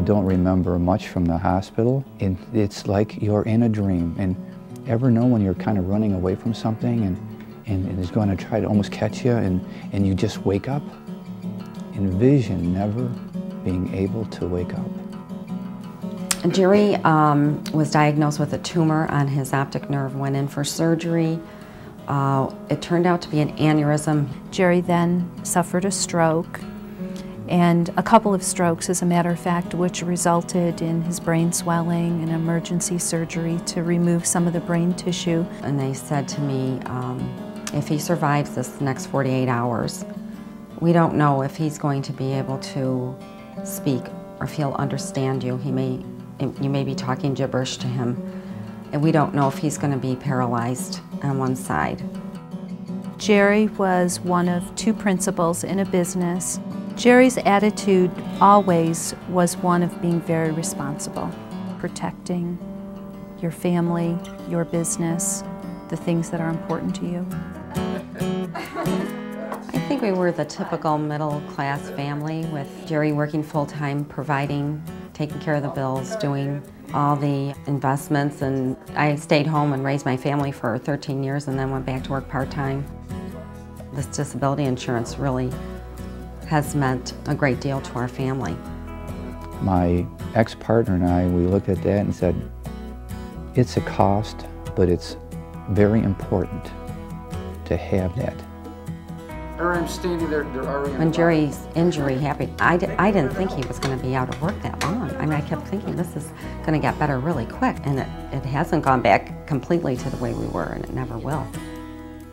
don't remember much from the hospital. It's like you're in a dream. And ever know when you're kind of running away from something and it's going to try to almost catch you and you just wake up? Envision never being able to wake up. Jerry was diagnosed with a tumor on his optic nerve, went in for surgery. It turned out to be an aneurysm. Jerry then suffered a stroke, and a couple of strokes, as a matter of fact, which resulted in his brain swelling and emergency surgery to remove some of the brain tissue. And they said to me, if he survives this next 48 hours, we don't know if he's going to be able to speak or if he'll understand you. You may be talking gibberish to him, and we don't know if he's going to be paralyzed on one side. Jerry was one of two principals in a business. Jerry's attitude always was one of being very responsible, protecting your family, your business, the things that are important to you. I think we were the typical middle-class family, with Jerry working full-time, providing, taking care of the bills, doing all the investments, and I stayed home and raised my family for 13 years and then went back to work part-time. This disability insurance really has meant a great deal to our family. My ex-partner and I, we looked at that and said, it's a cost, but it's very important to have that. I'm standing there already. When Jerry's injury happened, I didn't think he was going to be out of work that long. I mean, I kept thinking this is going to get better really quick, and it hasn't gone back completely to the way we were, and it never will.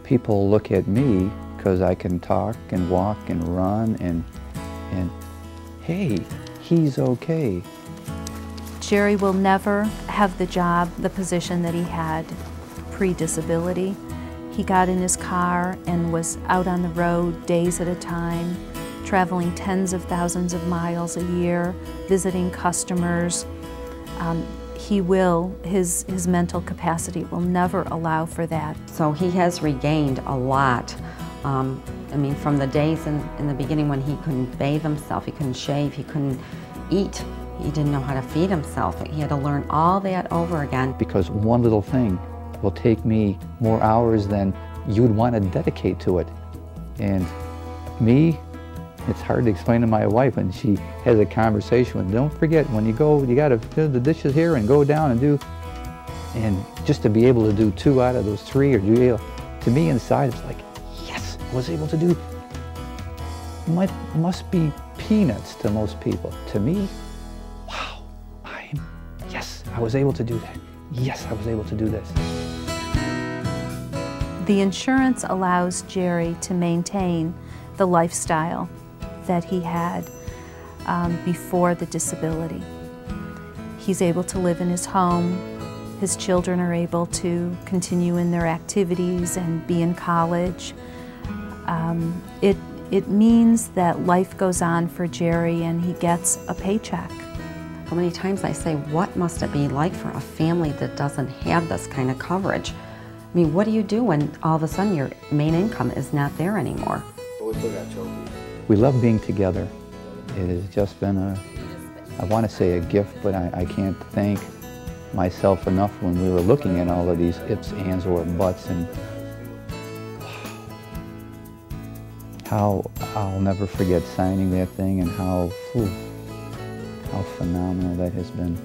People look at me because I can talk and walk and run and hey, he's okay. Jerry will never have the job, the position that he had pre-disability. He got in his car and was out on the road days at a time, traveling tens of thousands of miles a year, visiting customers. His mental capacity will never allow for that. So he has regained a lot. I mean, from the days in the beginning when he couldn't bathe himself, he couldn't shave, he couldn't eat, he didn't know how to feed himself. He had to learn all that over again. Because one little thing will take me more hours than you would want to dedicate to it. And me, it's hard to explain to my wife when she has a conversation with, don't forget, when you go, you got to do the dishes here and go down and do, and just to be able to do 2 out of those 3, or to me inside, it's like, yes, I was able to do, must be peanuts to most people. To me, wow, yes, I was able to do that. Yes, I was able to do this. The insurance allows Jerry to maintain the lifestyle that he had before the disability. He's able to live in his home. His children are able to continue in their activities and be in college. It means that life goes on for Jerry and he gets a paycheck. How many times I say, what must it be like for a family that doesn't have this kind of coverage? I mean, what do you do when all of a sudden your main income is not there anymore? We love being together. It has just been I want to say a gift, but I can't thank myself enough when we were looking at all of these ifs, ands, or buts, and how I'll never forget signing that thing and how phenomenal that has been.